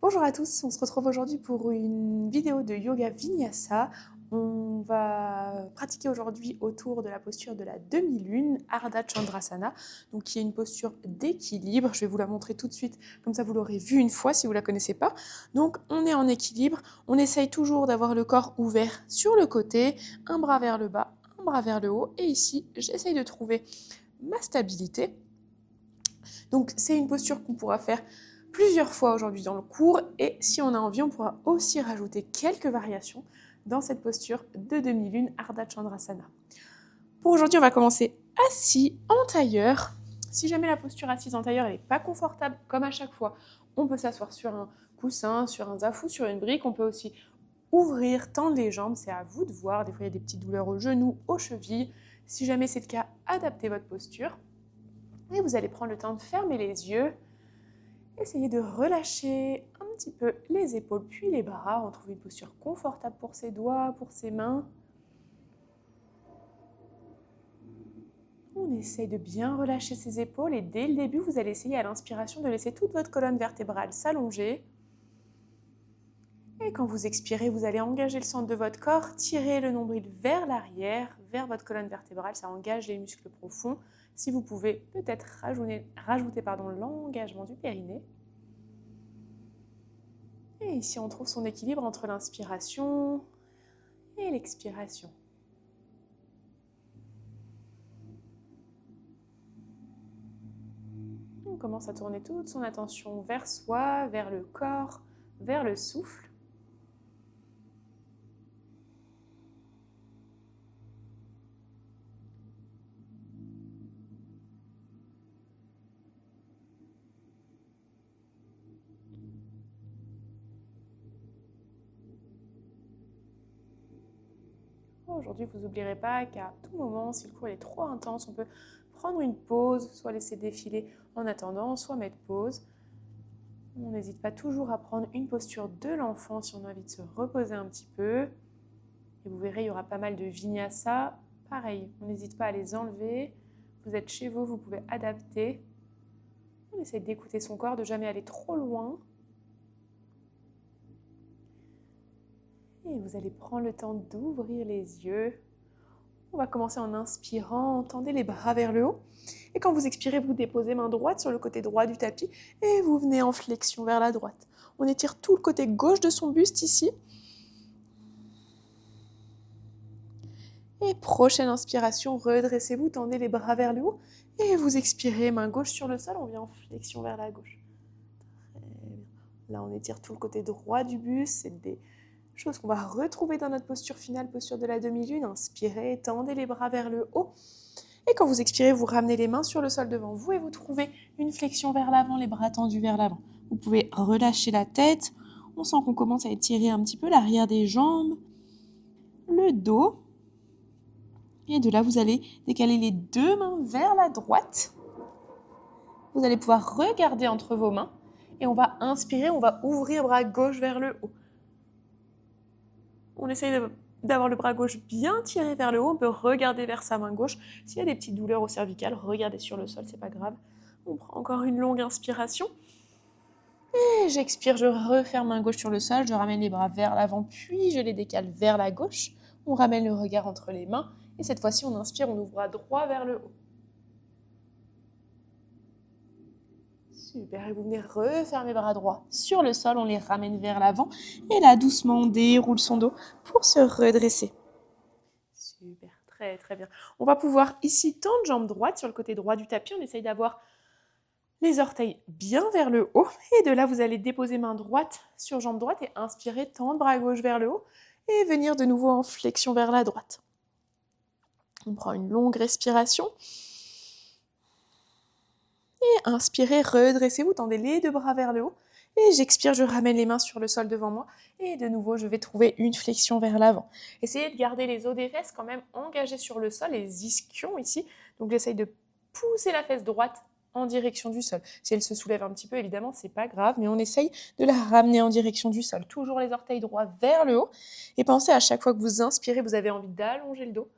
Bonjour à tous, on se retrouve aujourd'hui pour une vidéo de yoga vinyasa. On va pratiquer aujourd'hui autour de la posture de la demi-lune, Ardha Chandrasana, donc qui est une posture d'équilibre. Je vais vous la montrer tout de suite, comme ça vous l'aurez vue une fois si vous ne la connaissez pas. Donc on est en équilibre, on essaye toujours d'avoir le corps ouvert sur le côté, un bras vers le bas, un bras vers le haut, et ici j'essaye de trouver ma stabilité. Donc c'est une posture qu'on pourra faire plusieurs fois aujourd'hui dans le cours et si on a envie, on pourra aussi rajouter quelques variations dans cette posture de demi-lune Ardha Chandrasana. Pour aujourd'hui, on va commencer assis en tailleur. Si jamais la posture assise en tailleur n'est pas confortable, comme à chaque fois, on peut s'asseoir sur un coussin, sur un zafou, sur une brique. On peut aussi ouvrir, tendre les jambes, c'est à vous de voir. Des fois, il y a des petites douleurs aux genoux, aux chevilles. Si jamais c'est le cas, adaptez votre posture. Et vous allez prendre le temps de fermer les yeux. Essayez de relâcher un petit peu les épaules puis les bras. On trouve une posture confortable pour ses doigts, pour ses mains. On essaye de bien relâcher ses épaules et dès le début, vous allez essayer à l'inspiration de laisser toute votre colonne vertébrale s'allonger. Et quand vous expirez, vous allez engager le centre de votre corps, tirer le nombril vers l'arrière, vers votre colonne vertébrale. Ça engage les muscles profonds. Si vous pouvez peut-être rajouter l'engagement du périnée. Et ici, on trouve son équilibre entre l'inspiration et l'expiration. On commence à tourner toute son attention vers soi, vers le corps, vers le souffle. Aujourd'hui, vous n'oublierez pas qu'à tout moment, si le cours est trop intense, on peut prendre une pause, soit laisser défiler en attendant, soit mettre pause. On n'hésite pas toujours à prendre une posture de l'enfant si on a envie de se reposer un petit peu. Et vous verrez, il y aura pas mal de vinyasa. Pareil, on n'hésite pas à les enlever. Vous êtes chez vous, vous pouvez adapter. On essaie d'écouter son corps, de jamais aller trop loin. Et vous allez prendre le temps d'ouvrir les yeux. On va commencer en inspirant, tendez les bras vers le haut. Et quand vous expirez, vous déposez main droite sur le côté droit du tapis et vous venez en flexion vers la droite. On étire tout le côté gauche de son buste ici. Et prochaine inspiration, redressez-vous, tendez les bras vers le haut. Et vous expirez, main gauche sur le sol, on vient en flexion vers la gauche. Très bien. Là, on étire tout le côté droit du buste, c'est des chose qu'on va retrouver dans notre posture finale, posture de la demi-lune. Inspirez, tendez les bras vers le haut. Et quand vous expirez, vous ramenez les mains sur le sol devant vous et vous trouvez une flexion vers l'avant, les bras tendus vers l'avant. Vous pouvez relâcher la tête. On sent qu'on commence à étirer un petit peu l'arrière des jambes, le dos. Et de là, vous allez décaler les deux mains vers la droite. Vous allez pouvoir regarder entre vos mains. Et on va inspirer, on va ouvrir bras gauche vers le haut. On essaye d'avoir le bras gauche bien tiré vers le haut. On peut regarder vers sa main gauche. S'il y a des petites douleurs au cervical, regardez sur le sol, c'est pas grave. On prend encore une longue inspiration. Et j'expire, je referme main gauche sur le sol. Je ramène les bras vers l'avant, puis je les décale vers la gauche. On ramène le regard entre les mains. Et cette fois-ci, on inspire, on ouvre bras droit vers le haut. Super, et vous venez refermer bras droits sur le sol, on les ramène vers l'avant. Et là, doucement, on déroule son dos pour se redresser. Super, très très bien. On va pouvoir ici tendre jambe droite sur le côté droit du tapis. On essaye d'avoir les orteils bien vers le haut. Et de là, vous allez déposer main droite sur jambe droite et inspirer, tendre bras gauche vers le haut. Et venir de nouveau en flexion vers la droite. On prend une longue respiration. Et inspirez, redressez-vous, tendez les deux bras vers le haut. Et j'expire, je ramène les mains sur le sol devant moi. Et de nouveau, je vais trouver une flexion vers l'avant. Essayez de garder les os des fesses quand même engagés sur le sol, les ischions ici. Donc j'essaye de pousser la fesse droite en direction du sol. Si elle se soulève un petit peu, évidemment, c'est pas grave, mais on essaye de la ramener en direction du sol. Toujours les orteils droits vers le haut. Et pensez à chaque fois que vous inspirez, vous avez envie d'allonger le dos.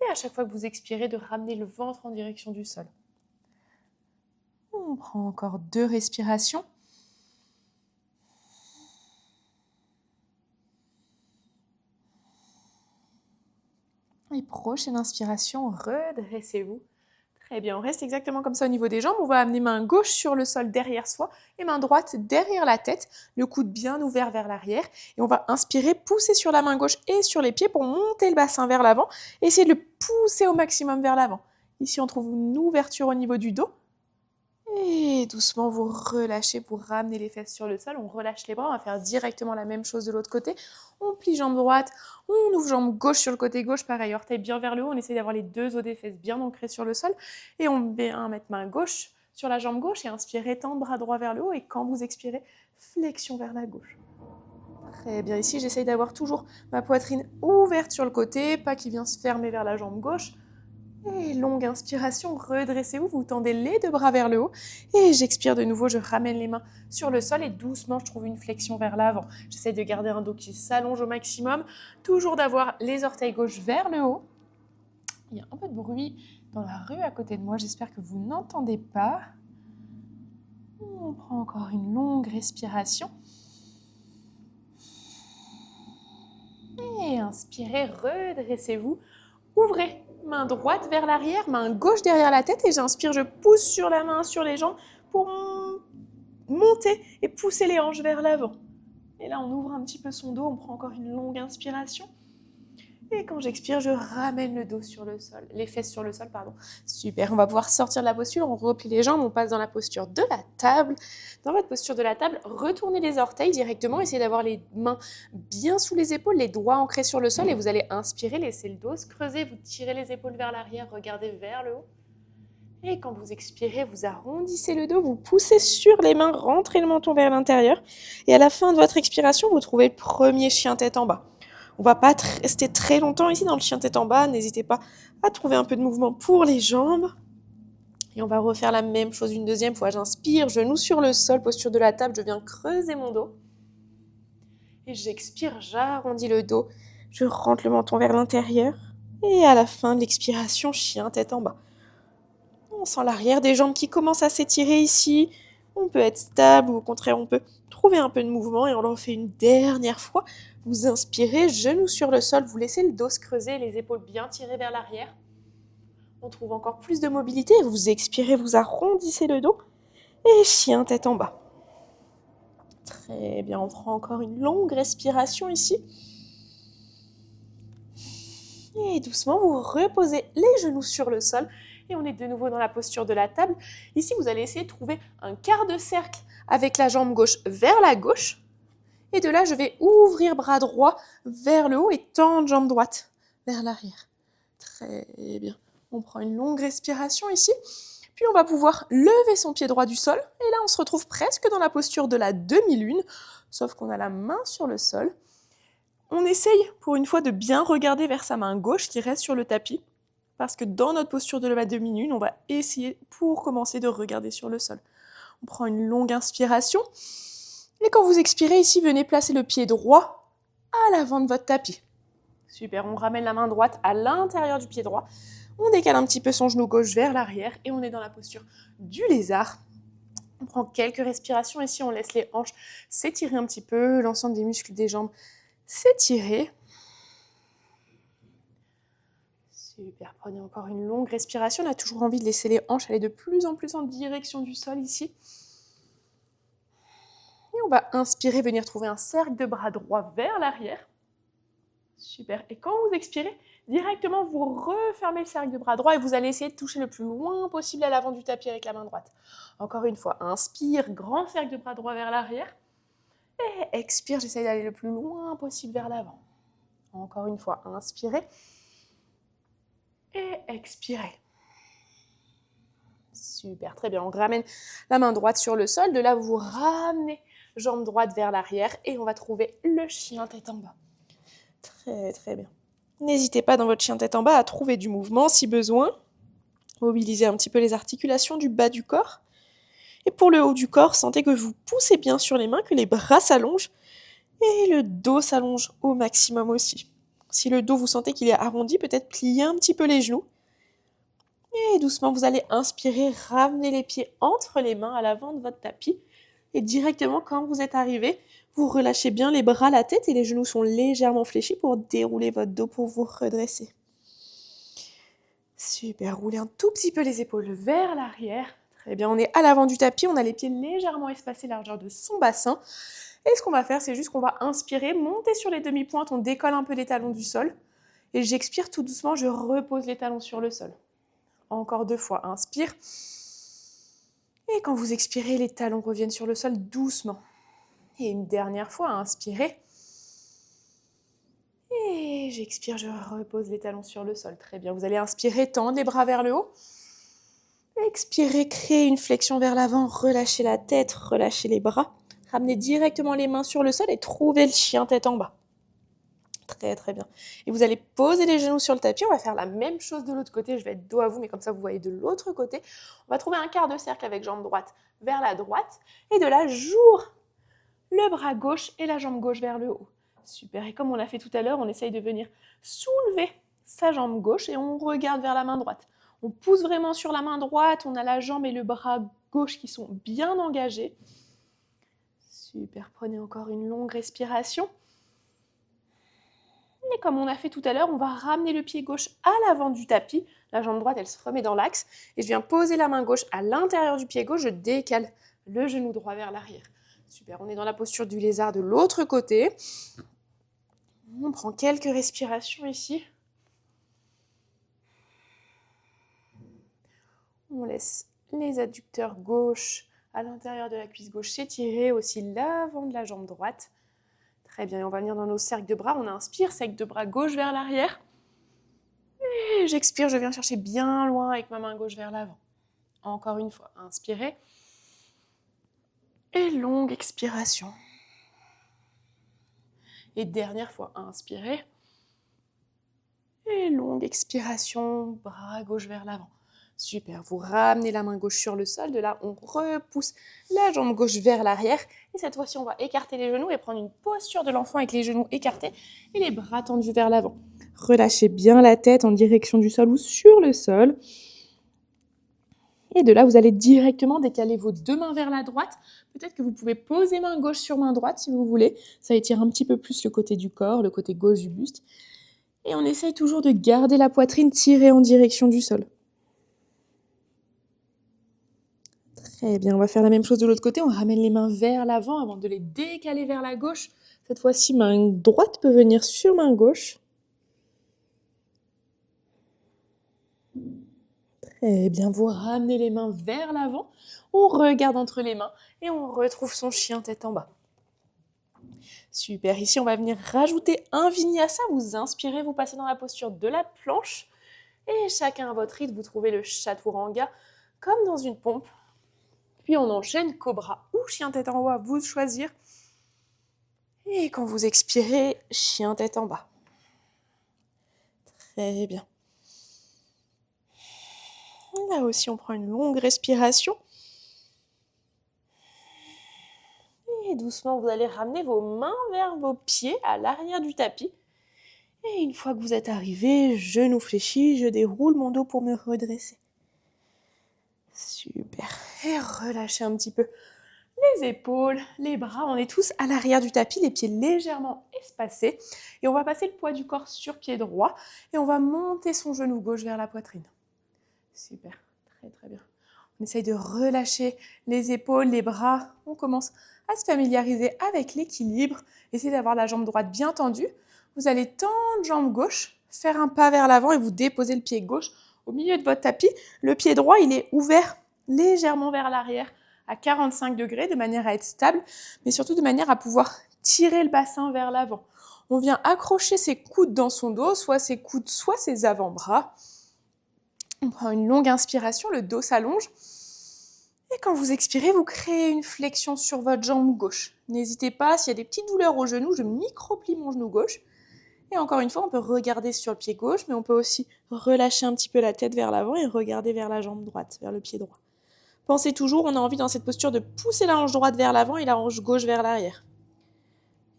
Et à chaque fois que vous expirez, de ramener le ventre en direction du sol. On prend encore 2 respirations. Et prochaine inspiration, redressez-vous. Très bien, on reste exactement comme ça au niveau des jambes. On va amener main gauche sur le sol derrière soi et main droite derrière la tête, le coude bien ouvert vers l'arrière. Et on va inspirer, pousser sur la main gauche et sur les pieds pour monter le bassin vers l'avant. Essayez de le pousser au maximum vers l'avant. Ici, on trouve une ouverture au niveau du dos. Et doucement, vous relâchez pour ramener les fesses sur le sol. On relâche les bras. On va faire directement la même chose de l'autre côté. On plie jambe droite. On ouvre jambe gauche sur le côté gauche. Pareil, orteil bien vers le haut. On essaie d'avoir les deux os des fesses bien ancrés sur le sol. Et on vient mettre main gauche sur la jambe gauche et inspirez, tendre bras droit vers le haut. Et quand vous expirez, flexion vers la gauche. Très bien. Ici, j'essaye d'avoir toujours ma poitrine ouverte sur le côté, pas qui vient se fermer vers la jambe gauche. Et longue inspiration, redressez-vous, vous tendez les deux bras vers le haut. Et j'expire de nouveau, je ramène les mains sur le sol et doucement, je trouve une flexion vers l'avant. J'essaie de garder un dos qui s'allonge au maximum, toujours d'avoir les orteils gauche vers le haut. Il y a un peu de bruit dans la rue à côté de moi, j'espère que vous n'entendez pas. On prend encore une longue respiration. Et inspirez, redressez-vous, ouvrez. Main droite vers l'arrière, main gauche derrière la tête et j'inspire, je pousse sur la main, sur les jambes pour monter et pousser les hanches vers l'avant. Et là, on ouvre un petit peu son dos, on prend encore une longue inspiration. Et quand j'expire, je ramène le dos sur le sol, les fesses sur le sol, pardon. Super, on va pouvoir sortir de la posture, on replie les jambes, on passe dans la posture de la table. Dans votre posture de la table, retournez les orteils directement, essayez d'avoir les mains bien sous les épaules, les doigts ancrés sur le sol et vous allez inspirer, laissez le dos se creuser, vous tirez les épaules vers l'arrière, regardez vers le haut. Et quand vous expirez, vous arrondissez le dos, vous poussez sur les mains, rentrez le menton vers l'intérieur. Et à la fin de votre expiration, vous trouvez le premier chien tête en bas. On ne va pas rester très longtemps ici dans le chien tête en bas. N'hésitez pas à trouver un peu de mouvement pour les jambes. Et on va refaire la même chose une deuxième fois. J'inspire, genou sur le sol, posture de la table. Je viens creuser mon dos. Et j'expire, j'arrondis le dos. Je rentre le menton vers l'intérieur. Et à la fin de l'expiration, chien tête en bas. On sent l'arrière des jambes qui commence à s'étirer ici. On peut être stable ou au contraire, on peut trouver un peu de mouvement et on le refait une dernière fois. Vous inspirez, genoux sur le sol, vous laissez le dos se creuser, les épaules bien tirées vers l'arrière. On trouve encore plus de mobilité. Vous expirez, vous arrondissez le dos et chien tête en bas. Très bien, on prend encore une longue respiration ici. Et doucement, vous reposez les genoux sur le sol. Et on est de nouveau dans la posture de la table. Ici, vous allez essayer de trouver un quart de cercle avec la jambe gauche vers la gauche. Et de là, je vais ouvrir bras droit vers le haut et tendre jambe droite vers l'arrière. Très bien. On prend une longue respiration ici. Puis on va pouvoir lever son pied droit du sol. Et là, on se retrouve presque dans la posture de la demi-lune, sauf qu'on a la main sur le sol. On essaye pour une fois de bien regarder vers sa main gauche qui reste sur le tapis. Parce que dans notre posture de la demi-lune, on va essayer pour commencer de regarder sur le sol. On prend une longue inspiration. Et quand vous expirez ici, venez placer le pied droit à l'avant de votre tapis. Super, on ramène la main droite à l'intérieur du pied droit. On décale un petit peu son genou gauche vers l'arrière et on est dans la posture du lézard. On prend quelques respirations ici, on laisse les hanches s'étirer un petit peu, l'ensemble des muscles des jambes s'étirer. Super, prenez encore une longue respiration. On a toujours envie de laisser les hanches aller de plus en plus en direction du sol ici. Et on va inspirer, venir trouver un cercle de bras droit vers l'arrière. Super. Et quand vous expirez, directement vous refermez le cercle de bras droit et vous allez essayer de toucher le plus loin possible à l'avant du tapis avec la main droite. Encore une fois, inspire, grand cercle de bras droit vers l'arrière. Et expire, j'essaye d'aller le plus loin possible vers l'avant. Encore une fois, inspirez. Et expirez. Super, très bien. On ramène la main droite sur le sol. De là, vous ramenez jambe droite vers l'arrière et on va trouver le chien tête en bas. Très, très bien. N'hésitez pas dans votre chien tête en bas à trouver du mouvement si besoin. Mobilisez un petit peu les articulations du bas du corps. Et pour le haut du corps, sentez que vous poussez bien sur les mains, que les bras s'allongent et le dos s'allonge au maximum aussi. Si le dos, vous sentez qu'il est arrondi, peut-être plier un petit peu les genoux. Et doucement, vous allez inspirer, ramener les pieds entre les mains à l'avant de votre tapis. Et directement, quand vous êtes arrivé, vous relâchez bien les bras, la tête et les genoux sont légèrement fléchis pour dérouler votre dos, pour vous redresser. Super, roulez un tout petit peu les épaules vers l'arrière. Très bien, on est à l'avant du tapis, on a les pieds légèrement espacés, largeur de son bassin. Et ce qu'on va faire, c'est juste qu'on va inspirer, monter sur les demi-pointes, on décolle un peu les talons du sol. Et j'expire tout doucement, je repose les talons sur le sol. Encore 2 fois, inspire. Et quand vous expirez, les talons reviennent sur le sol doucement. Et une dernière fois, inspirez. Et j'expire, je repose les talons sur le sol. Très bien, vous allez inspirer, tendre les bras vers le haut. Expirez, créez une flexion vers l'avant, relâchez la tête, relâchez les bras. Ramenez directement les mains sur le sol et trouvez le chien tête en bas. Très très bien. Et vous allez poser les genoux sur le tapis. On va faire la même chose de l'autre côté. Je vais être dos à vous, mais comme ça vous voyez de l'autre côté. On va trouver un quart de cercle avec jambe droite vers la droite. Et de là, j'ouvre le bras gauche et la jambe gauche vers le haut. Super. Et comme on l'a fait tout à l'heure, on essaye de venir soulever sa jambe gauche et on regarde vers la main droite. On pousse vraiment sur la main droite. On a la jambe et le bras gauche qui sont bien engagés. Super. Prenez encore une longue respiration. Et comme on a fait tout à l'heure, on va ramener le pied gauche à l'avant du tapis. La jambe droite, elle se remet dans l'axe. Et je viens poser la main gauche à l'intérieur du pied gauche. Je décale le genou droit vers l'arrière. Super, on est dans la posture du lézard de l'autre côté. On prend quelques respirations ici. On laisse les adducteurs gauche à l'intérieur de la cuisse gauche s'étirer, aussi l'avant de la jambe droite. Très bien, on va venir dans nos cercles de bras. On inspire, cercle de bras gauche vers l'arrière. Et j'expire, je viens chercher bien loin avec ma main gauche vers l'avant. Encore une fois, inspirez. Et longue expiration. Et dernière fois, inspirez. Et longue expiration, bras gauche vers l'avant. Super, vous ramenez la main gauche sur le sol. De là, on repousse la jambe gauche vers l'arrière. Et cette fois-ci, on va écarter les genoux et prendre une posture de l'enfant avec les genoux écartés et les bras tendus vers l'avant. Relâchez bien la tête en direction du sol ou sur le sol. Et de là, vous allez directement décaler vos 2 mains vers la droite. Peut-être que vous pouvez poser main gauche sur main droite si vous voulez. Ça étire un petit peu plus le côté du corps, le côté gauche du buste. Et on essaye toujours de garder la poitrine tirée en direction du sol. Très bien, on va faire la même chose de l'autre côté. On ramène les mains vers l'avant avant de les décaler vers la gauche. Cette fois-ci, main droite peut venir sur main gauche. Très bien, vous ramenez les mains vers l'avant. On regarde entre les mains et on retrouve son chien tête en bas. Super, ici on va venir rajouter un vinyasa. Vous inspirez, vous passez dans la posture de la planche. Et chacun à votre rythme, vous trouvez le chaturanga comme dans une pompe. Puis on enchaîne cobra ou chien tête en haut, à vous de choisir. Et quand vous expirez, chien tête en bas. Très bien. Là aussi, on prend une longue respiration. Et doucement, vous allez ramener vos mains vers vos pieds à l'arrière du tapis. Et une fois que vous êtes arrivé, genoux fléchis, je déroule mon dos pour me redresser. Super. Et relâchez un petit peu les épaules, les bras. On est tous à l'arrière du tapis, les pieds légèrement espacés. Et on va passer le poids du corps sur pied droit. Et on va monter son genou gauche vers la poitrine. Super. Très très bien. On essaye de relâcher les épaules, les bras. On commence à se familiariser avec l'équilibre. Essayez d'avoir la jambe droite bien tendue. Vous allez tendre jambe gauche, faire un pas vers l'avant et vous déposez le pied gauche au milieu de votre tapis. Le pied droit, il est ouvert légèrement vers l'arrière à 45 degrés de manière à être stable, mais surtout de manière à pouvoir tirer le bassin vers l'avant. On vient accrocher ses coudes dans son dos, soit ses coudes, soit ses avant-bras. On prend une longue inspiration, le dos s'allonge. Et quand vous expirez, vous créez une flexion sur votre jambe gauche. N'hésitez pas, s'il y a des petites douleurs au genou, je micro-plie mon genou gauche. Et encore une fois, on peut regarder sur le pied gauche, mais on peut aussi relâcher un petit peu la tête vers l'avant et regarder vers la jambe droite, vers le pied droit. Pensez toujours, on a envie dans cette posture de pousser la hanche droite vers l'avant et la hanche gauche vers l'arrière.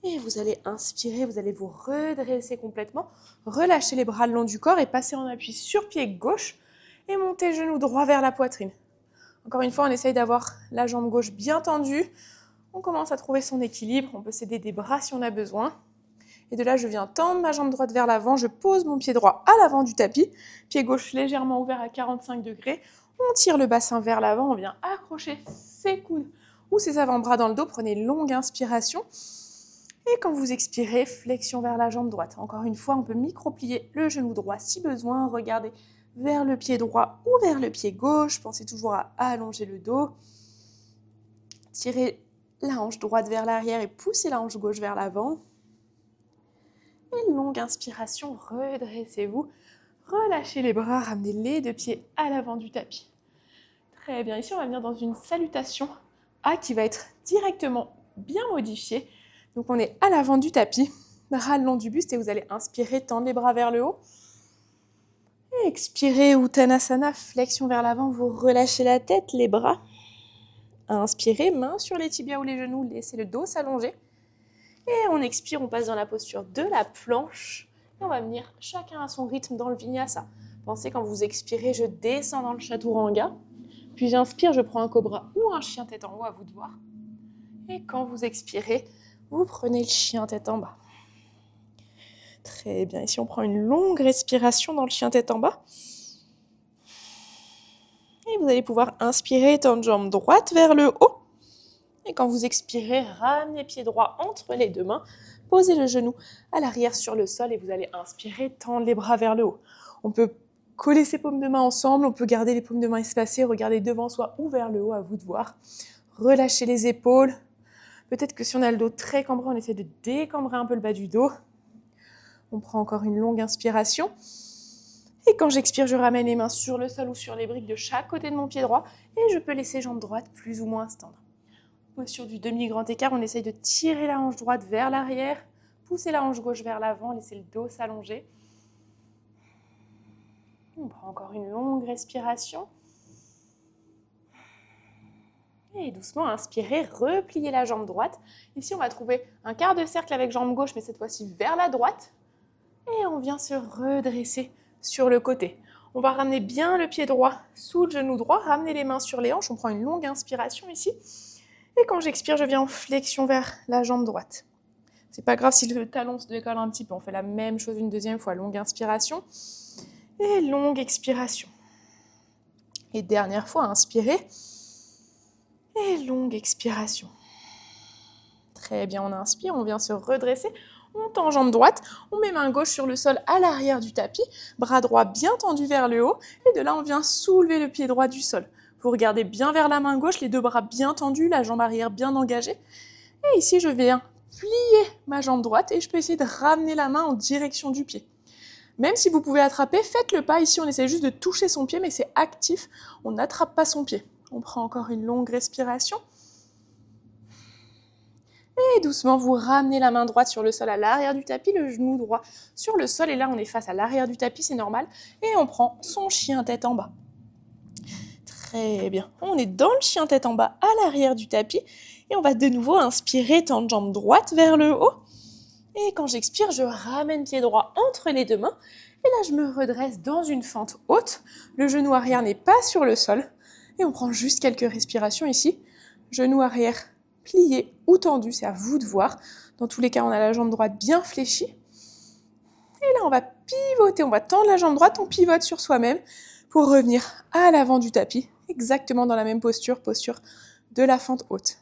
Et vous allez inspirer, vous allez vous redresser complètement, relâcher les bras le long du corps et passer en appui sur pied gauche et monter genou droit vers la poitrine. Encore une fois, on essaye d'avoir la jambe gauche bien tendue. On commence à trouver son équilibre, on peut s'aider des bras si on a besoin. Et de là, je viens tendre ma jambe droite vers l'avant, je pose mon pied droit à l'avant du tapis, pied gauche légèrement ouvert à 45 degrés. On tire le bassin vers l'avant, on vient accrocher ses coudes ou ses avant-bras dans le dos. Prenez une longue inspiration. Et quand vous expirez, flexion vers la jambe droite. Encore une fois, on peut micro-plier le genou droit si besoin. Regardez vers le pied droit ou vers le pied gauche. Pensez toujours à allonger le dos. Tirez la hanche droite vers l'arrière et poussez la hanche gauche vers l'avant. Une longue inspiration, redressez-vous. Relâchez les bras, ramenez les deux pieds à l'avant du tapis. Très bien, ici on va venir dans une salutation A qui va être directement bien modifiée. Donc on est à l'avant du tapis, bras le long du buste et vous allez inspirer, tendre les bras vers le haut. Et expirez, Uttanasana, flexion vers l'avant, vous relâchez la tête, les bras. Inspirez, main sur les tibias ou les genoux, laissez le dos s'allonger. Et on expire, on passe dans la posture de la planche. Et on va venir chacun à son rythme dans le vinyasa. Pensez quand vous expirez, je descends dans le chaturanga. Puis j'inspire, je prends un cobra ou un chien tête en haut, à vous de voir. Et quand vous expirez, vous prenez le chien tête en bas. Très bien, ici on prend une longue respiration dans le chien tête en bas. Et vous allez pouvoir inspirer, tendre jambe droite vers le haut. Et quand vous expirez, ramenez pied droit entre les deux mains. Posez le genou à l'arrière sur le sol et vous allez inspirer, tendre les bras vers le haut. On peut coller ses paumes de main ensemble, on peut garder les paumes de main espacées, regarder devant soi ou vers le haut, à vous de voir. Relâchez les épaules. Peut-être que si on a le dos très cambré, on essaie de décambrer un peu le bas du dos. On prend encore une longue inspiration. Et quand j'expire, je ramène les mains sur le sol ou sur les briques de chaque côté de mon pied droit. Et je peux laisser jambe droite plus ou moins se tendre. Posture du demi-grand écart, on essaye de tirer la hanche droite vers l'arrière. Pousser la hanche gauche vers l'avant, laisser le dos s'allonger. On prend encore une longue respiration. Et doucement, inspirez, repliez la jambe droite. Ici, on va trouver un quart de cercle avec jambe gauche, mais cette fois-ci vers la droite. Et on vient se redresser sur le côté. On va ramener bien le pied droit sous le genou droit, ramener les mains sur les hanches. On prend une longue inspiration ici. Et quand j'expire, je viens en flexion vers la jambe droite. C'est pas grave si le talon se décolle un petit peu. On fait la même chose une deuxième fois. Longue inspiration et longue expiration. Et dernière fois, inspirez. Et longue expiration. Très bien, on inspire, on vient se redresser. On tend jambe droite, on met main gauche sur le sol à l'arrière du tapis, bras droit bien tendu vers le haut, et de là on vient soulever le pied droit du sol. Vous regardez bien vers la main gauche, les deux bras bien tendus, la jambe arrière bien engagée. Et ici je viens plier ma jambe droite et je peux essayer de ramener la main en direction du pied. Même si vous pouvez attraper, faites le pas. Ici on essaie juste de toucher son pied, mais c'est actif, on n'attrape pas son pied. On prend encore une longue respiration. Et doucement, vous ramenez la main droite sur le sol à l'arrière du tapis, le genou droit sur le sol. Et là, on est face à l'arrière du tapis, c'est normal. Et on prend son chien tête en bas. Très bien. On est dans le chien tête en bas à l'arrière du tapis. Et on va de nouveau inspirer, tendre jambe droite vers le haut. Et quand j'expire, je ramène pied droit entre les deux mains. Et là, je me redresse dans une fente haute. Le genou arrière n'est pas sur le sol. Et on prend juste quelques respirations ici. Genou arrière plié ou tendu, c'est à vous de voir. Dans tous les cas, on a la jambe droite bien fléchie. Et là, on va pivoter, on va tendre la jambe droite, on pivote sur soi-même pour revenir à l'avant du tapis, exactement dans la même posture, posture de la fente haute.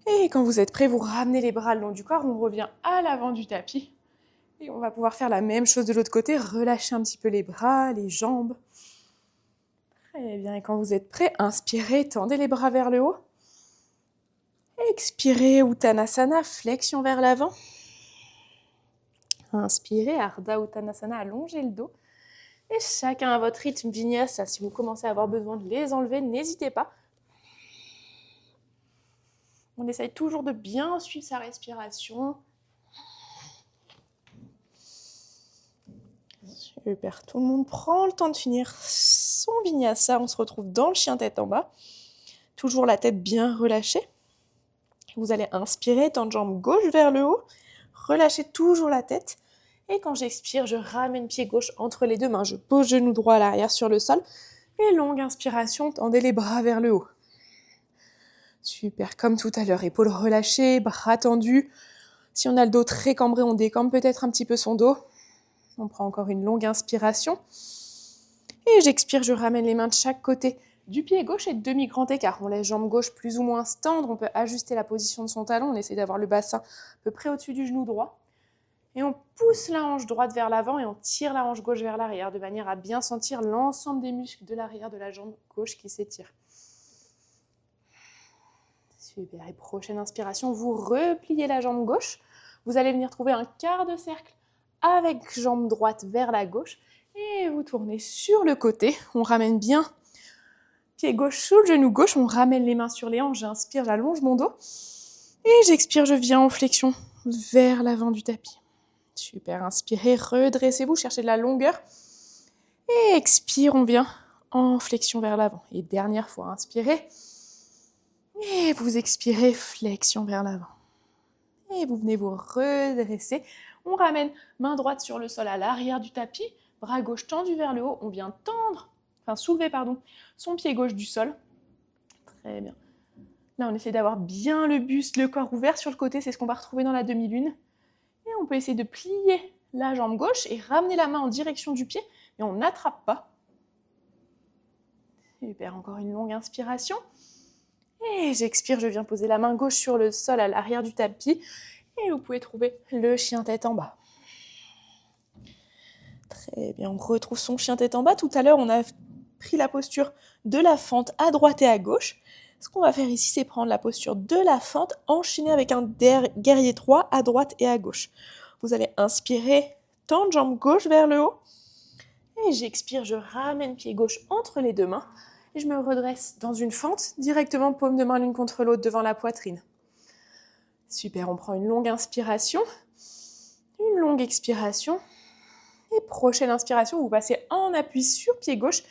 Et quand vous êtes prêts, vous ramenez les bras le long du corps, on revient à l'avant du tapis. Et on va pouvoir faire la même chose de l'autre côté, relâcher un petit peu les bras, les jambes. Très bien, et quand vous êtes prêts, inspirez, tendez les bras vers le haut. Expirez, Uttanasana, flexion vers l'avant. Inspirez, Ardha Uttanasana, allongez le dos. Et chacun à votre rythme, Vinyasa. Si vous commencez à avoir besoin de les enlever, n'hésitez pas. On essaye toujours de bien suivre sa respiration. Super, tout le monde prend le temps de finir son Vinyasa. On se retrouve dans le chien tête en bas. Toujours la tête bien relâchée. Vous allez inspirer, tendre jambe gauche vers le haut, relâchez toujours la tête. Et quand j'expire, je ramène pied gauche entre les deux mains. Je pose genou droit à l'arrière sur le sol. Et longue inspiration, tendez les bras vers le haut. Super, comme tout à l'heure, épaules relâchées, bras tendus. Si on a le dos très cambré, on décambre peut-être un petit peu son dos. On prend encore une longue inspiration. Et j'expire, je ramène les mains de chaque côté du pied gauche et demi-grand écart. On laisse jambe gauche plus ou moins se tendre. On peut ajuster la position de son talon. On essaie d'avoir le bassin à peu près au-dessus du genou droit. Et on pousse la hanche droite vers l'avant et on tire la hanche gauche vers l'arrière de manière à bien sentir l'ensemble des muscles de l'arrière de la jambe gauche qui s'étirent. Super. Et prochaine inspiration, vous repliez la jambe gauche. Vous allez venir trouver un quart de cercle avec jambe droite vers la gauche. Et vous tournez sur le côté. On ramène bien pied gauche sous le genou gauche. On ramène les mains sur les hanches. J'inspire, j'allonge mon dos. Et j'expire, je viens en flexion vers l'avant du tapis. Super, inspirez, redressez-vous, cherchez de la longueur. Et expire, on vient en flexion vers l'avant. Et dernière fois, inspirez. Et vous expirez, flexion vers l'avant. Et vous venez vous redresser. On ramène main droite sur le sol à l'arrière du tapis, bras gauche tendu vers le haut. On vient soulever son pied gauche du sol. Très bien. Là, on essaie d'avoir bien le buste, le corps ouvert sur le côté. C'est ce qu'on va retrouver dans la demi-lune. Et on peut essayer de plier la jambe gauche et ramener la main en direction du pied. Mais on n'attrape pas. Super, encore une longue inspiration. Et j'expire, je viens poser la main gauche sur le sol à l'arrière du tapis. Et vous pouvez trouver le chien tête en bas. Très bien, on retrouve son chien tête en bas. Tout à l'heure, on a pris la posture de la fente à droite et à gauche. Ce qu'on va faire ici, c'est prendre la posture de la fente, enchaîner avec un guerrier 3 à droite et à gauche. Vous allez inspirer, tendre jambe gauche vers le haut. Et j'expire, je ramène pied gauche entre les deux mains. Et je me redresse dans une fente, directement paume de main l'une contre l'autre devant la poitrine. Super, on prend une longue inspiration, une longue expiration. Et prochaine inspiration, vous passez en appui sur pied gauche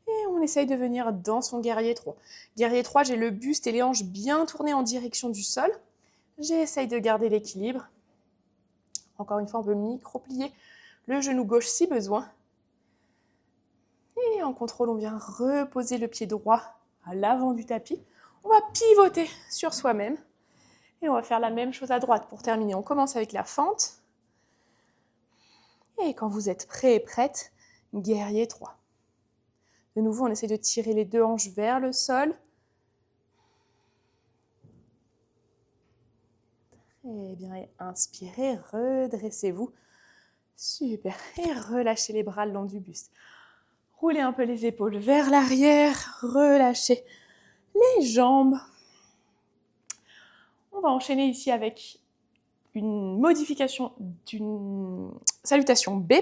et on essaye de venir dans son guerrier 3. Guerrier 3, j'ai le buste et les hanches bien tournés en direction du sol. J'essaye de garder l'équilibre. Encore une fois, on peut micro-plier le genou gauche si besoin. Et en contrôle, on vient reposer le pied droit à l'avant du tapis. On va pivoter sur soi-même. Et on va faire la même chose à droite pour terminer. On commence avec la fente. Et quand vous êtes prêt et prête, guerrier 3. De nouveau, on essaie de tirer les deux hanches vers le sol. Très bien, et inspirez, redressez-vous. Super, et relâchez les bras le long du buste. Roulez un peu les épaules vers l'arrière, relâchez les jambes. On va enchaîner ici avec une modification d'une salutation B,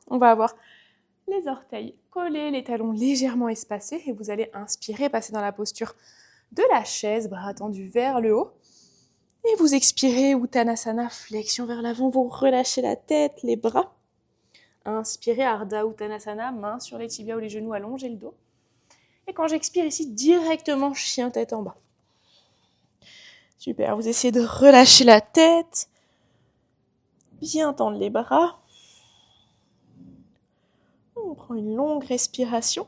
On va avoir les orteils collés, les talons légèrement espacés et vous allez inspirer, passer dans la posture de la chaise, bras tendus vers le haut. Et vous expirez, Uttanasana, flexion vers l'avant, vous relâchez la tête, les bras. Inspirez, Ardha Uttanasana, main sur les tibias ou les genoux, allongez le dos. Et quand j'expire ici, directement chien tête en bas. Super, vous essayez de relâcher la tête, bien tendre les bras. On prend une longue respiration.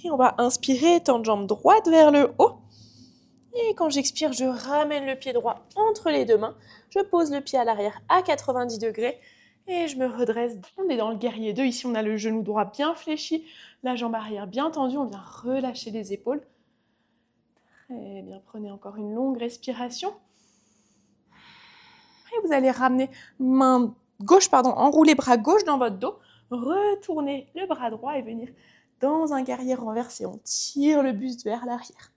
Et on va inspirer, tendre jambe droite vers le haut. Et quand j'expire, je ramène le pied droit entre les deux mains. Je pose le pied à l'arrière à 90 degrés. Et je me redresse. On est dans le guerrier 2. Ici, on a le genou droit bien fléchi, la jambe arrière bien tendue. On vient relâcher les épaules. Très bien, prenez encore une longue respiration. Et vous allez ramener main gauche, enrouler bras gauche dans votre dos. Retournez le bras droit et venir dans un guerrier renversé. On tire le buste vers l'arrière.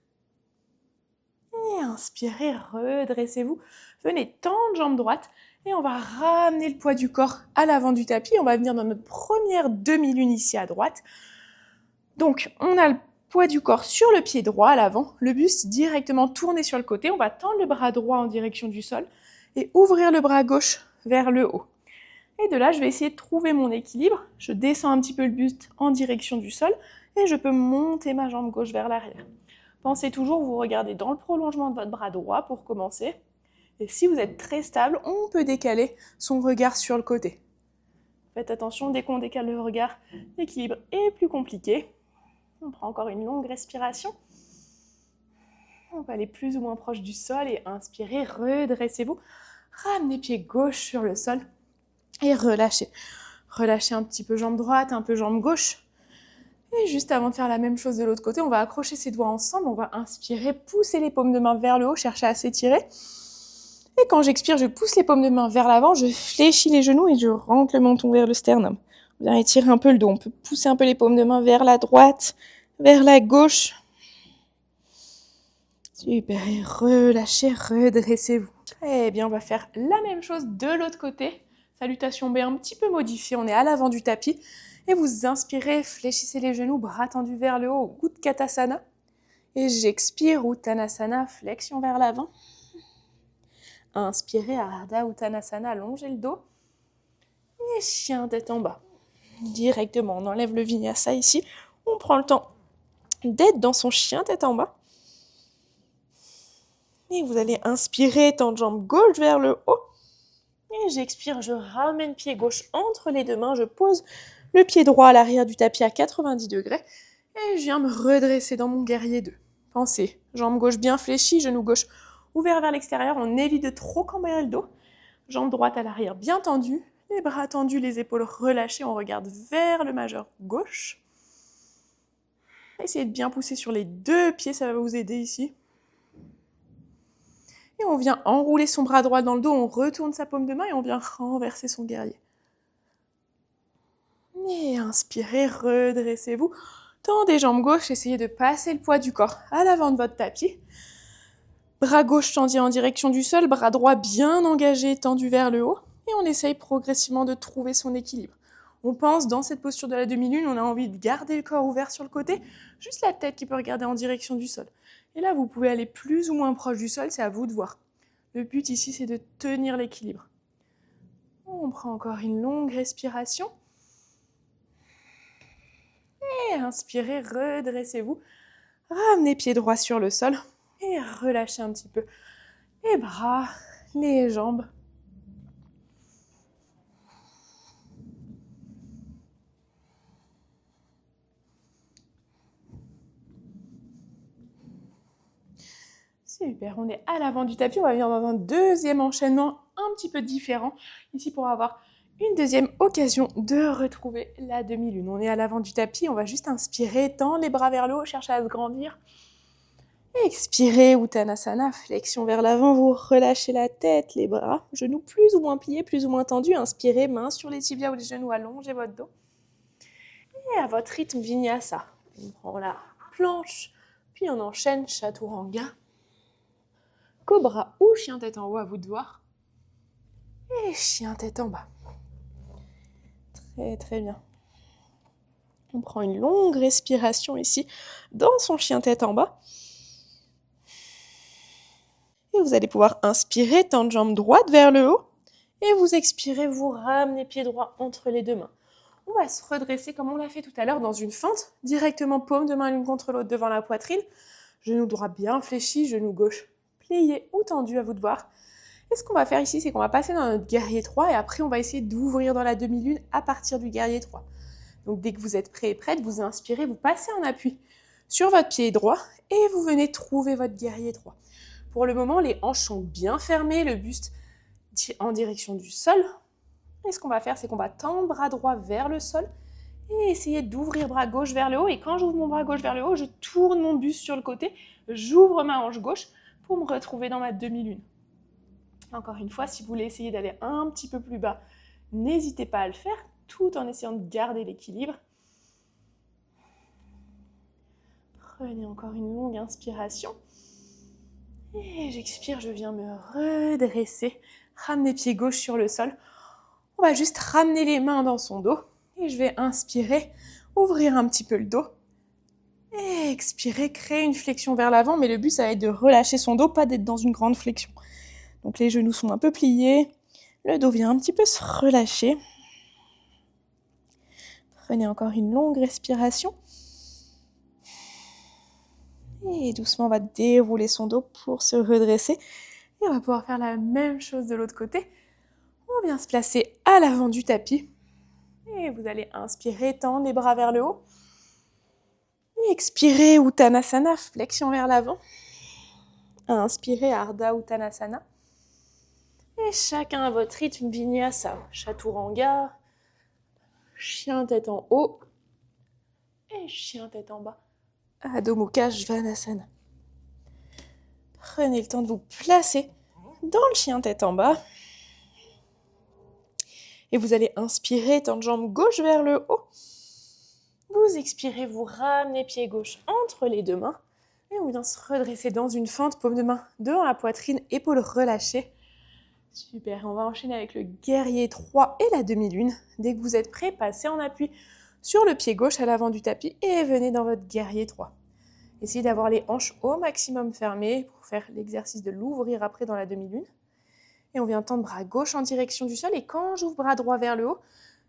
Et inspirez, redressez-vous. Venez tendre jambe droite et on va ramener le poids du corps à l'avant du tapis. On va venir dans notre première demi-lune ici à droite. Donc, on a le poids du corps sur le pied droit à l'avant, le buste directement tourné sur le côté. On va tendre le bras droit en direction du sol et ouvrir le bras gauche vers le haut. Et de là, je vais essayer de trouver mon équilibre. Je descends un petit peu le buste en direction du sol et je peux monter ma jambe gauche vers l'arrière. Pensez toujours, vous regardez dans le prolongement de votre bras droit pour commencer. Et si vous êtes très stable, on peut décaler son regard sur le côté. Faites attention, dès qu'on décale le regard, l'équilibre est plus compliqué. On prend encore une longue respiration. On va aller plus ou moins proche du sol et inspirez, redressez-vous. Ramenez pied gauche sur le sol et relâchez. Relâchez un petit peu jambe droite, un peu jambe gauche. Et juste avant de faire la même chose de l'autre côté, on va accrocher ses doigts ensemble. On va inspirer, pousser les paumes de main vers le haut, chercher à s'étirer. Et quand j'expire, je pousse les paumes de main vers l'avant, je fléchis les genoux et je rentre le menton vers le sternum. On vient étirer un peu le dos. On peut pousser un peu les paumes de main vers la droite, vers la gauche. Super, et relâchez, redressez-vous. Très bien, on va faire la même chose de l'autre côté. Salutation B un petit peu modifiée, on est à l'avant du tapis. Et vous inspirez, fléchissez les genoux, bras tendus vers le haut, Utkatasana. Et j'expire, Uttanasana, flexion vers l'avant. Inspirez, Ardha Uttanasana, allongez le dos. Et chien tête en bas. Directement, on enlève le vinyasa ici. On prend le temps d'être dans son chien tête en bas. Et vous allez inspirer, tendre jambe gauche vers le haut. Et j'expire, je ramène pied gauche entre les deux mains. Je pose le pied droit à l'arrière du tapis à 90 degrés. Et je viens me redresser dans mon guerrier 2. Pensez, jambe gauche bien fléchie, genou gauche ouvert vers l'extérieur. On évite de trop cambrer le dos. Jambe droite à l'arrière bien tendue. Les bras tendus, les épaules relâchées. On regarde vers le majeur gauche. Essayez de bien pousser sur les deux pieds, ça va vous aider ici. Et on vient enrouler son bras droit dans le dos, on retourne sa paume de main et on vient renverser son guerrier. Et inspirez, redressez-vous. Tendez jambes gauche, essayez de passer le poids du corps à l'avant de votre tapis. Bras gauche tendu en direction du sol, bras droit bien engagé, tendu vers le haut. Et on essaye progressivement de trouver son équilibre. On pense, dans cette posture de la demi-lune, on a envie de garder le corps ouvert sur le côté, juste la tête qui peut regarder en direction du sol. Et là, vous pouvez aller plus ou moins proche du sol, c'est à vous de voir. Le but ici, c'est de tenir l'équilibre. On prend encore une longue respiration. Et inspirez, redressez-vous. Ramenez pied droit sur le sol. Et relâchez un petit peu les bras, les jambes. Super, on est à l'avant du tapis, on va venir dans un deuxième enchaînement un petit peu différent, ici pour avoir une deuxième occasion de retrouver la demi-lune. On est à l'avant du tapis, on va juste inspirer, tendre les bras vers le haut, chercher à se grandir. Expirez, Uttanasana, flexion vers l'avant, vous relâchez la tête, les bras, genoux plus ou moins pliés, plus ou moins tendus. Inspirez, main sur les tibias ou les genoux, allongez votre dos. Et à votre rythme, Vinyasa. On prend la planche, puis on enchaîne Chaturanga. Cobra ou chien tête en haut, à vous de voir. Et chien tête en bas. Très très bien. On prend une longue respiration ici, dans son chien tête en bas. Et vous allez pouvoir inspirer, tendre jambe droite vers le haut. Et vous expirez, vous ramenez pied droit entre les deux mains. On va se redresser comme on l'a fait tout à l'heure dans une fente, directement paume de main l'une contre l'autre devant la poitrine. Genou droit bien fléchi, genou gauche plié ou tendu, à vous de voir. Et ce qu'on va faire ici, c'est qu'on va passer dans notre guerrier 3 et après on va essayer d'ouvrir dans la demi-lune à partir du guerrier 3. Donc dès que vous êtes prêt et prête, vous inspirez, vous passez en appui sur votre pied droit et vous venez trouver votre guerrier 3. Pour le moment, les hanches sont bien fermées, le buste en direction du sol. Et ce qu'on va faire, c'est qu'on va tendre bras droit vers le sol et essayer d'ouvrir bras gauche vers le haut. Et quand j'ouvre mon bras gauche vers le haut, je tourne mon buste sur le côté, j'ouvre ma hanche gauche pour me retrouver dans ma demi-lune. Encore une fois, si vous voulez essayer d'aller un petit peu plus bas, n'hésitez pas à le faire, tout en essayant de garder l'équilibre. Prenez encore une longue inspiration. Et j'expire, je viens me redresser, ramener pied gauche sur le sol. On va juste ramener les mains dans son dos. Et je vais inspirer, ouvrir un petit peu le dos. Et expirer, créer une flexion vers l'avant. Mais le but, ça va être de relâcher son dos, pas d'être dans une grande flexion. Donc les genoux sont un peu pliés. Le dos vient un petit peu se relâcher. Prenez encore une longue respiration. Et doucement, on va dérouler son dos pour se redresser. Et on va pouvoir faire la même chose de l'autre côté. On vient se placer à l'avant du tapis. Et vous allez inspirer, tendre les bras vers le haut. Et expirez, Uttanasana, flexion vers l'avant. à inspirer Ardha Uttanasana. Et chacun à votre rythme, Vinyasa, Chaturanga, chien tête en haut et chien tête en bas. Adho Mukha Svanasana. Prenez le temps de vous placer dans le chien tête en bas. Et vous allez inspirer, tendre jambe gauche vers le haut. Vous expirez, vous ramenez pied gauche entre les deux mains. Et on vient se redresser dans une fente, paume de main devant la poitrine, épaules relâchées. Super, on va enchaîner avec le guerrier 3 et la demi-lune. Dès que vous êtes prêts, passez en appui sur le pied gauche à l'avant du tapis et venez dans votre guerrier 3. Essayez d'avoir les hanches au maximum fermées pour faire l'exercice de l'ouvrir après dans la demi-lune. Et on vient tendre bras gauche en direction du sol. Et quand j'ouvre bras droit vers le haut,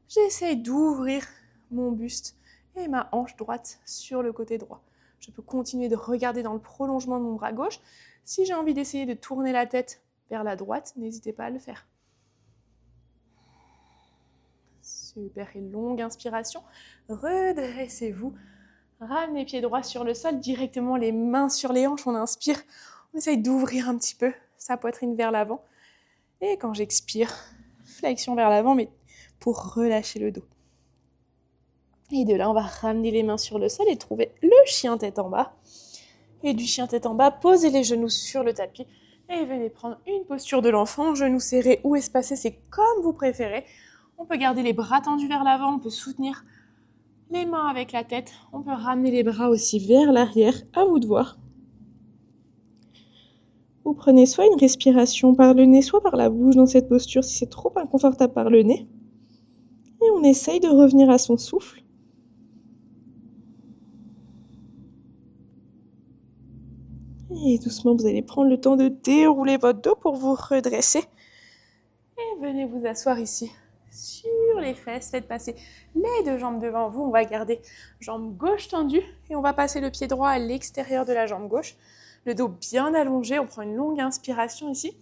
j'essaye d'ouvrir mon buste et ma hanche droite sur le côté droit. Je peux continuer de regarder dans le prolongement de mon bras gauche. Si j'ai envie d'essayer de tourner la tête vers la droite, n'hésitez pas à le faire. Super, et longue inspiration. Redressez-vous. Ramenez pied droit sur le sol, directement les mains sur les hanches. On inspire, on essaye d'ouvrir un petit peu sa poitrine vers l'avant. Et quand j'expire, flexion vers l'avant, mais pour relâcher le dos. Et de là, on va ramener les mains sur le sol et trouver le chien tête en bas. Et du chien tête en bas, posez les genoux sur le tapis et venez prendre une posture de l'enfant, genoux serrés ou espacés, c'est comme vous préférez. On peut garder les bras tendus vers l'avant, on peut soutenir les mains avec la tête, on peut ramener les bras aussi vers l'arrière, à vous de voir. Vous prenez soit une respiration par le nez, soit par la bouche dans cette posture si c'est trop inconfortable par le nez. Et on essaye de revenir à son souffle. Et doucement, vous allez prendre le temps de dérouler votre dos pour vous redresser. Et venez vous asseoir ici, sur les fesses. Faites passer les deux jambes devant vous. On va garder jambe gauche tendue et on va passer le pied droit à l'extérieur de la jambe gauche. Le dos bien allongé, on prend une longue inspiration ici.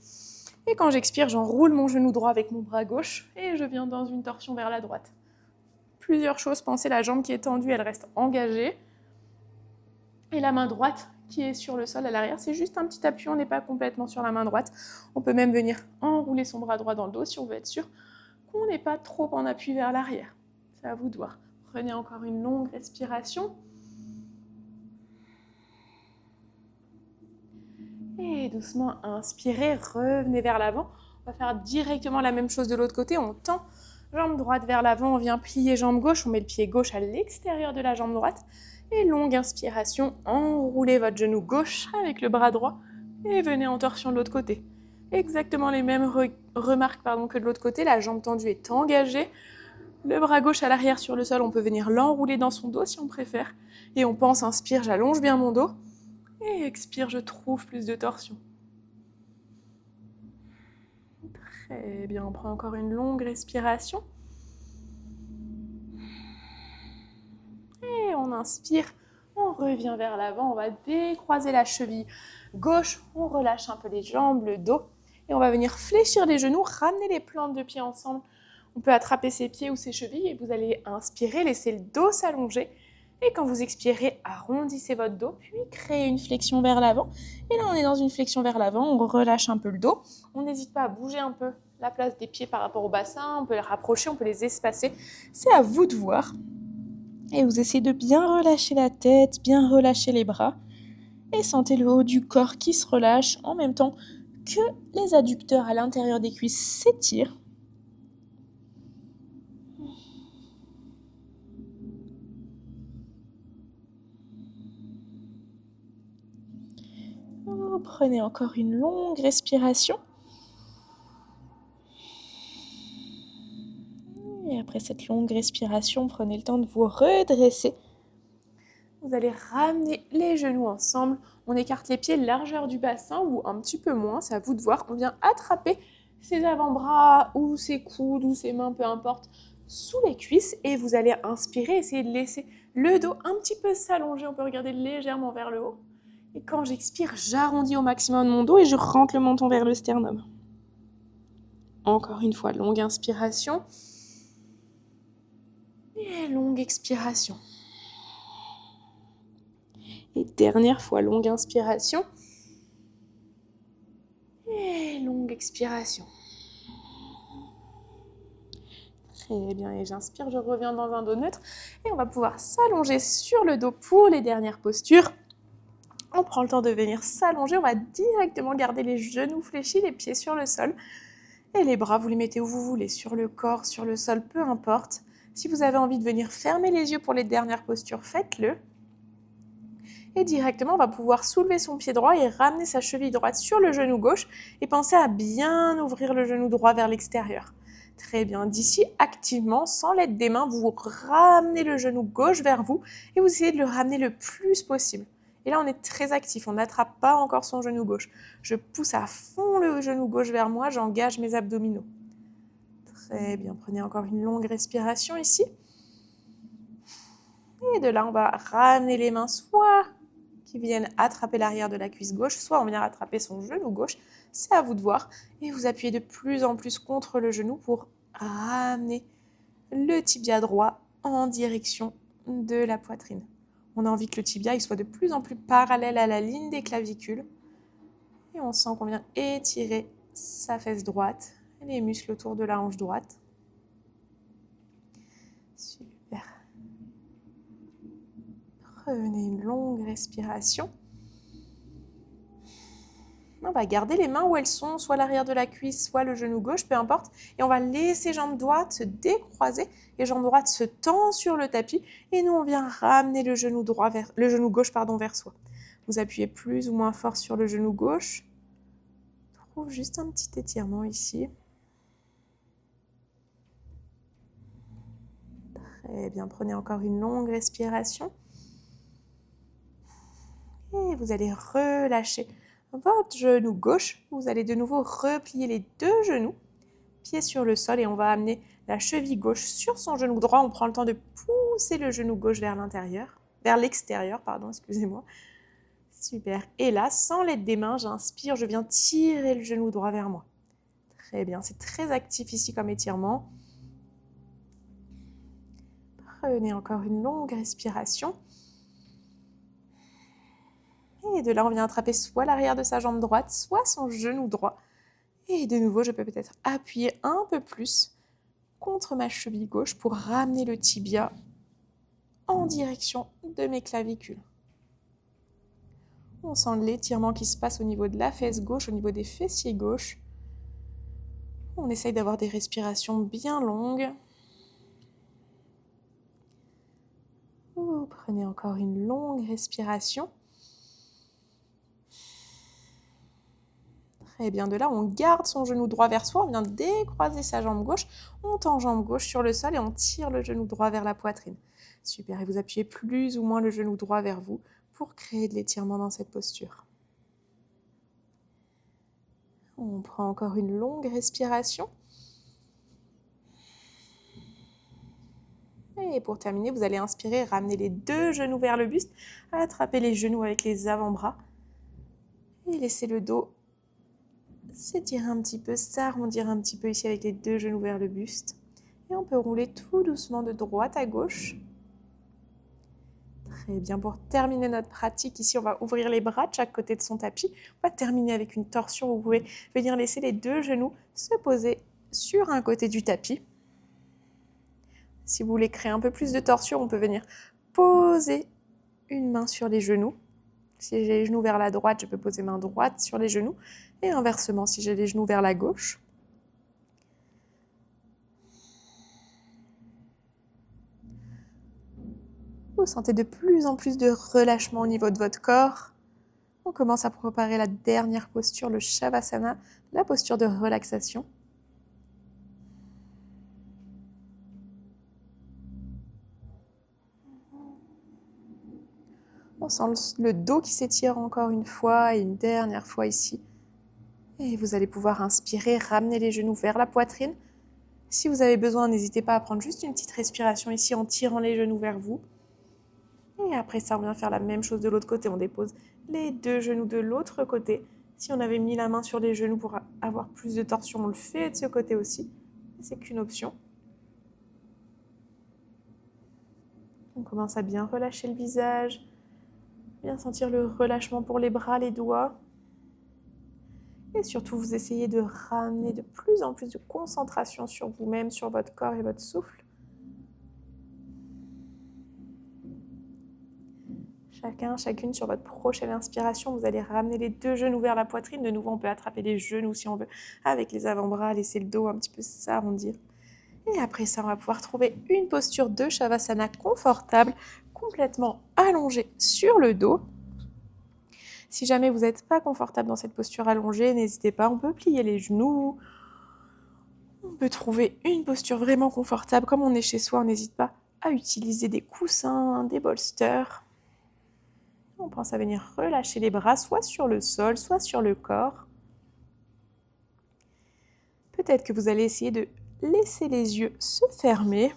Et quand j'expire, j'enroule mon genou droit avec mon bras gauche et je viens dans une torsion vers la droite. Plusieurs choses, pensez la jambe qui est tendue, elle reste engagée. Et la main droite qui est sur le sol à l'arrière, c'est juste un petit appui, on n'est pas complètement sur la main droite. On peut même venir enrouler son bras droit dans le dos si on veut être sûr qu'on n'est pas trop en appui vers l'arrière. C'est à vous de voir. Prenez encore une longue respiration. Et doucement, inspirez, revenez vers l'avant. On va faire directement la même chose de l'autre côté. On tend jambe droite vers l'avant, on vient plier jambe gauche, on met le pied gauche à l'extérieur de la jambe droite. Et longue inspiration, enroulez votre genou gauche avec le bras droit et venez en torsion de l'autre côté. Exactement les mêmes remarques que de l'autre côté. La jambe tendue est engagée. Le bras gauche à l'arrière sur le sol, on peut venir l'enrouler dans son dos si on préfère. Et on pense, inspire, j'allonge bien mon dos. Et expire, je trouve plus de torsion. Très bien, on prend encore une longue respiration. Et on inspire, on revient vers l'avant, on va décroiser la cheville gauche, on relâche un peu les jambes, le dos. Et on va venir fléchir les genoux, ramener les plantes de pied ensemble. On peut attraper ses pieds ou ses chevilles et vous allez inspirer, laisser le dos s'allonger. Et quand vous expirez, arrondissez votre dos, puis créez une flexion vers l'avant. Et là, on est dans une flexion vers l'avant, on relâche un peu le dos. On n'hésite pas à bouger un peu la place des pieds par rapport au bassin, on peut les rapprocher, on peut les espacer. C'est à vous de voir. Et vous essayez de bien relâcher la tête, bien relâcher les bras. Et sentez le haut du corps qui se relâche en même temps que les adducteurs à l'intérieur des cuisses s'étirent. Vous prenez encore une longue respiration. Et après cette longue respiration, prenez le temps de vous redresser. Vous allez ramener les genoux ensemble. On écarte les pieds largeur du bassin ou un petit peu moins, c'est à vous de voir. On vient attraper ses avant-bras ou ses coudes ou ses mains, peu importe, sous les cuisses. Et vous allez inspirer, essayer de laisser le dos un petit peu s'allonger. On peut regarder légèrement vers le haut. Et quand j'expire, j'arrondis au maximum mon dos et je rentre le menton vers le sternum. Encore une fois, longue inspiration. Et longue expiration. Et dernière fois, longue inspiration. Et longue expiration. Très bien, et j'inspire, je reviens dans un dos neutre. Et on va pouvoir s'allonger sur le dos pour les dernières postures. On prend le temps de venir s'allonger, on va directement garder les genoux fléchis, les pieds sur le sol. Et les bras, vous les mettez où vous voulez, sur le corps, sur le sol, peu importe. Si vous avez envie de venir fermer les yeux pour les dernières postures, faites-le. Et directement, on va pouvoir soulever son pied droit et ramener sa cheville droite sur le genou gauche et pensez à bien ouvrir le genou droit vers l'extérieur. Très bien. D'ici, activement, sans l'aide des mains, vous ramenez le genou gauche vers vous et vous essayez de le ramener le plus possible. Et là, on est très actif, on n'attrape pas encore son genou gauche. Je pousse à fond le genou gauche vers moi, j'engage mes abdominaux. Très bien, prenez encore une longue respiration ici. Et de là, on va ramener les mains soit qui viennent attraper l'arrière de la cuisse gauche, soit on vient attraper son genou gauche. C'est à vous de voir. Et vous appuyez de plus en plus contre le genou pour ramener le tibia droit en direction de la poitrine. On a envie que le tibia il soit de plus en plus parallèle à la ligne des clavicules. Et on sent qu'on vient étirer sa fesse droite, les muscles autour de la hanche droite. Super. Prenez une longue respiration. On va garder les mains où elles sont, soit l'arrière de la cuisse, soit le genou gauche, peu importe. Et on va laisser jambes droites se décroiser et jambes droites se tendent sur le tapis. Et nous, on vient ramener le genou gauche vers soi. Vous appuyez plus ou moins fort sur le genou gauche. Trouve juste un petit étirement ici. Très bien, prenez encore une longue respiration. Et vous allez relâcher votre genou gauche. Vous allez de nouveau replier les deux genoux, pieds sur le sol, et on va amener la cheville gauche sur son genou droit. On prend le temps de pousser le genou gauche vers l'extérieur, excusez-moi. Super. Et là, sans l'aide des mains, j'inspire, je viens tirer le genou droit vers moi. Très bien, c'est très actif ici comme étirement. Prenez encore une longue respiration. Et de là, on vient attraper soit l'arrière de sa jambe droite, soit son genou droit. Et de nouveau, je peux peut-être appuyer un peu plus contre ma cheville gauche pour ramener le tibia en direction de mes clavicules. On sent l'étirement qui se passe au niveau de la fesse gauche, au niveau des fessiers gauches. On essaye d'avoir des respirations bien longues. Vous prenez encore une longue respiration. Très bien, de là, on garde son genou droit vers soi, on vient décroiser sa jambe gauche, on tend jambe gauche sur le sol et on tire le genou droit vers la poitrine. Super, et vous appuyez plus ou moins le genou droit vers vous pour créer de l'étirement dans cette posture. On prend encore une longue respiration. Et pour terminer, vous allez inspirer, ramener les deux genoux vers le buste, attraper les genoux avec les avant-bras et laisser le dos s'étirer un petit peu, s'arrondir un petit peu ici avec les deux genoux vers le buste. Et on peut rouler tout doucement de droite à gauche. Très bien, pour terminer notre pratique, ici on va ouvrir les bras de chaque côté de son tapis. On va terminer avec une torsion. Vous pouvez venir laisser les deux genoux se poser sur un côté du tapis. Si vous voulez créer un peu plus de torsion, on peut venir poser une main sur les genoux. Si j'ai les genoux vers la droite, je peux poser main droite sur les genoux. Et inversement, si j'ai les genoux vers la gauche. Vous sentez de plus en plus de relâchement au niveau de votre corps. On commence à préparer la dernière posture, le Shavasana, la posture de relaxation. On sent le dos qui s'étire encore une fois et une dernière fois ici. Et vous allez pouvoir inspirer, ramener les genoux vers la poitrine. Si vous avez besoin, n'hésitez pas à prendre juste une petite respiration ici en tirant les genoux vers vous. Et après ça, on vient faire la même chose de l'autre côté. On dépose les deux genoux de l'autre côté. Si on avait mis la main sur les genoux pour avoir plus de torsion, on le fait de ce côté aussi. C'est qu'une option. On commence à bien relâcher le visage, bien sentir le relâchement pour les bras, les doigts. Et surtout, vous essayez de ramener de plus en plus de concentration sur vous-même, sur votre corps et votre souffle. Chacune sur votre prochaine inspiration, vous allez ramener les 2 genoux vers la poitrine. De nouveau, on peut attraper les genoux si on veut, avec les avant-bras, laisser le dos un petit peu s'arrondir. Et après ça, on va pouvoir trouver une posture de Shavasana confortable, complètement allongée sur le dos. Si jamais vous n'êtes pas confortable dans cette posture allongée, n'hésitez pas, on peut plier les genoux. On peut trouver une posture vraiment confortable. Comme on est chez soi, on n'hésite pas à utiliser des coussins, des bolsters. On pense à venir relâcher les bras, soit sur le sol, soit sur le corps. Peut-être que vous allez essayer de laisser les yeux se fermer.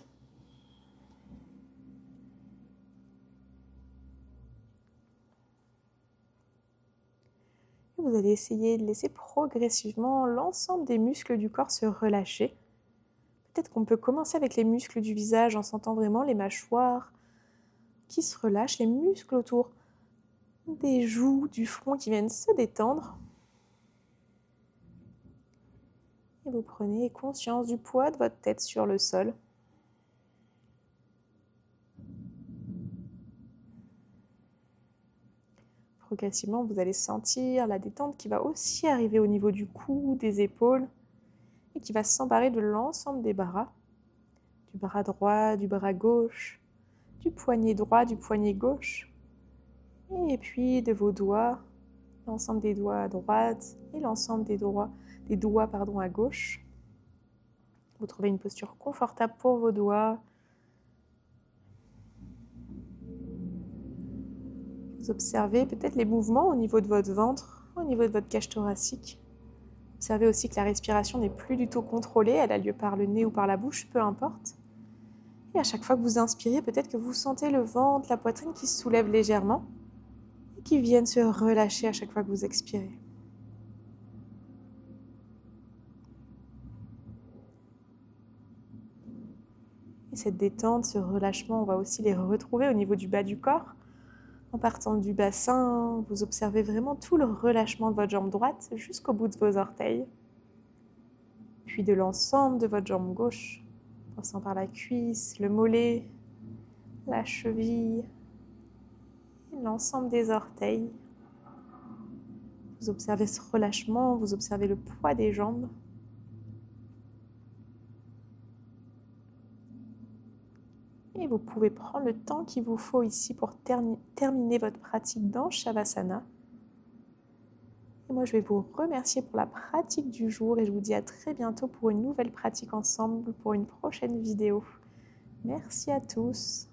Et vous allez essayer de laisser progressivement l'ensemble des muscles du corps se relâcher. Peut-être qu'on peut commencer avec les muscles du visage en sentant vraiment les mâchoires qui se relâchent, les muscles autour des joues, du front qui viennent se détendre. Et vous prenez conscience du poids de votre tête sur le sol. Progressivement, vous allez sentir la détente qui va aussi arriver au niveau du cou, des épaules, et qui va s'emparer de l'ensemble des bras, du bras droit, du bras gauche, du poignet droit, du poignet gauche, et puis de vos doigts, l'ensemble des doigts à droite et l'ensemble des doigts à gauche. Vous trouvez une posture confortable pour vos doigts. Vous observez peut-être les mouvements au niveau de votre ventre, au niveau de votre cage thoracique. Observez aussi que la respiration n'est plus du tout contrôlée, elle a lieu par le nez ou par la bouche, peu importe. Et à chaque fois que vous inspirez, peut-être que vous sentez le ventre, la poitrine qui se soulève légèrement et qui viennent se relâcher à chaque fois que vous expirez. Et cette détente, ce relâchement, on va aussi les retrouver au niveau du bas du corps. En partant du bassin, vous observez vraiment tout le relâchement de votre jambe droite jusqu'au bout de vos orteils. Puis de l'ensemble de votre jambe gauche, passant par la cuisse, le mollet, la cheville, et l'ensemble des orteils. Vous observez ce relâchement, vous observez le poids des jambes. Et vous pouvez prendre le temps qu'il vous faut ici pour terminer votre pratique dans Shavasana. Et moi, je vais vous remercier pour la pratique du jour et je vous dis à très bientôt pour une nouvelle pratique ensemble, pour une prochaine vidéo. Merci à tous.